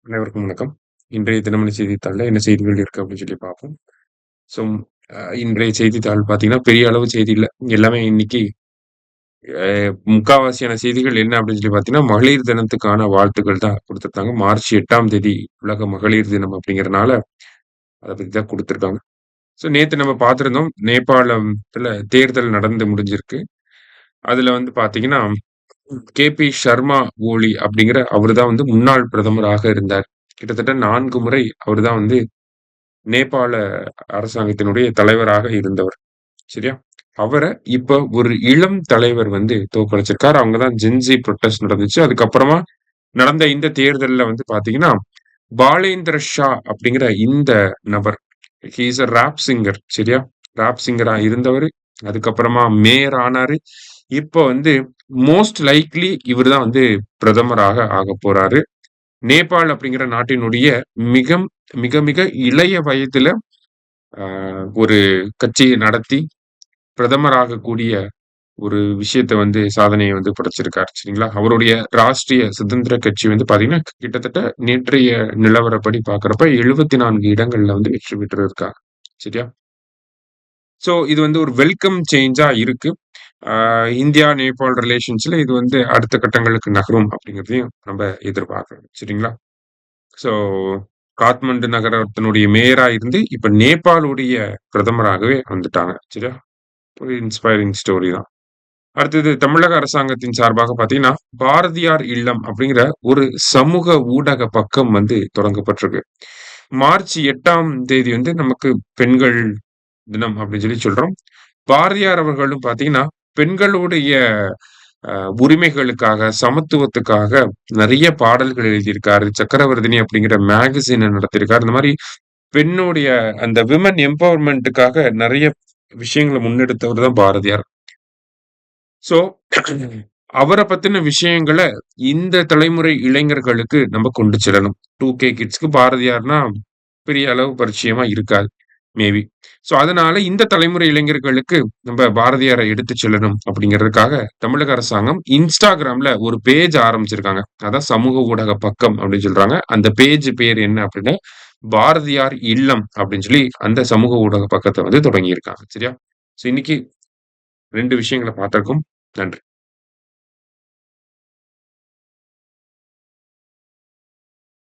அனைவருக்கும் வணக்கம். இன்றைய தினமணி செய்தித்தாள்ல என்ன செய்திகள் இருக்கு அப்படின்னு சொல்லி பார்ப்போம். ஸோ, இன்றைய செய்தித்தாள் பார்த்தீங்கன்னா, பெரிய அளவு செய்தி இல்ல. எல்லாமே இன்னைக்கு அ முக்காவாசியான செய்திகள் என்ன அப்படின்னு சொல்லி பார்த்தீங்கன்னா, மகளிர் தினத்துக்கான வாழ்த்துக்கள் தான் குடுத்துருக்காங்க. மார்ச் 8ஆம் தேதி உலக மகளிர் தினம் அப்படிங்கிறனால, அத பத்தி தான் குடுத்துருக்காங்க. ஸோ, நேத்து நம்ம பார்த்திருந்தோம். நேபாளத்துல தேர்தல் நடந்து முடிஞ்சிருக்கு. அதுல வந்து பார்த்தீங்கன்னா, கே.பி. ஷர்மா ஓலி அப்படிங்கிற அவரு தான் வந்து முன்னாள் பிரதமராக இருந்தார். கிட்டத்தட்ட 4 முறை அவரு தான் வந்து நேபாள அரசாங்கத்தினுடைய தலைவராக இருந்தவர். சரியா? அவர இப்ப ஒரு இளம் தலைவர் வந்து தோற்கடிச்சிருக்காரு. அவங்க தான் ஜென்ஸி புரொட்டஸ்ட் நடந்துச்சு. அதுக்கப்புறமா நடந்த இந்த தேர்தல்ல வந்து பார்த்தீங்கன்னா, பாலேந்திர ஷா அப்படிங்கிற இந்த நபர். He is a rap singer. சரியா? ராப் சிங்கரா இருந்தவரு. அதுக்கப்புறமா மேயர் ஆனாரு. இப்ப வந்து மோஸ்ட் லைக்லி இவரு தான் வந்து பிரதமராக ஆகப்போறாரு. நேபாள் அப்படிங்கிற நாட்டினுடைய மிக மிக மிக இளைய வயதுல அ ஒரு கட்சிய நடத்தி பிரதமர் ஆகக்கூடிய ஒரு விஷயத்த வந்து சாதனைய வந்து படைச்சிருக்காரு. சரிங்களா? அவருடைய ராஷ்டிரிய சுதந்திர கட்சி வந்து பார்த்தீங்கன்னா, கிட்டத்தட்ட நேற்றைய நிலவரப்படி பார்க்கிறப்ப 74 இடங்கள்ல வந்து வெற்றி பெற்றிருக்காங்க. சரியா? ஸோ இது வந்து ஒரு வெல்கம் சேஞ்சா இருக்கு. ஆ இந்தியா, நேபாள் ரிலேஷன்ஸ்ல இது வந்து அடுத்த கட்டங்களுக்கு நகரும் அப்படிங்கிறதையும் நம்ப எதிர்பார்க்கிறோம். சரிங்களா? ஸோ காத்மண்டு நகரத்தினுடைய மேயரா இருந்து, இப்ப நேபாளுடைய பிரதமராகவே வந்துட்டாங்க. சரியா? ஒரு இன்ஸ்பைரிங் ஸ்டோரி தான். அடுத்தது தமிழக அரசாங்கத்தின் சார்பாக பார்த்தீங்கன்னா, பாரதியார் இல்லம் அப்படிங்கிற ஒரு சமூக ஊடக பக்கம் வந்து தொடங்கப்பட்டிருக்கு. மார்ச் 8ஆம் தேதி வந்து நமக்கு பெண்கள் தினம் அப்படின்னு சொல்லி சொல்றோம். பாரதியார் அவர்களும் பார்த்தீங்கன்னா, பெண்களுடைய அ உரிமைகளுக்காக, சமத்துவத்துக்காக நெறைய பாடல்கள் எழுதியிருக்காரு. சக்கரவர்த்தினி அப்படிங்கிற மேகசின நடத்தியிருக்காரு. இந்த மாரி பெண்ணுடைய அந்த விமன் எம்பவர்மென்ட்டுக்காக நெறைய விஷயங்கள முன்னெடுத்தவர் தான் பாரதியார். ஸோ, அவர பத்தின விஷயங்கள இந்த தலைமுறை இளைஞர்களுக்கு நம்ம கொண்டு செல்லணும். 2கே கிட்ஸ்க்கு பாரதியார்னா பெரிய அளவு பரிச்சயமா இருக்காது. மேபி. ஸோ, அதனால இந்த தலைமுறை இளைஞர்களுக்கு நம்ப பாரதியார எடுத்துச் செல்லணும் அப்படிங்கிறதுக்காக, தமிழக அரசாங்கம் Instagramல ஒரு பேஜ் ஆரம்பிச்சிருக்காங்க. அதான் சமூக ஊடக பக்கம் அப்படின்னு சொல்றாங்க. அந்த பேஜ் பேர் என்ன அப்படின்னா, பாரதியார் இல்லம் அப்படின்னு சொல்லி அந்த சமூக ஊடக பக்கத்த வந்து தொடங்கியிருக்காங்க. சரியா? ஸோ, இன்னைக்கு 2 விஷயங்கள பார்த்திருக்கோம். நன்றி.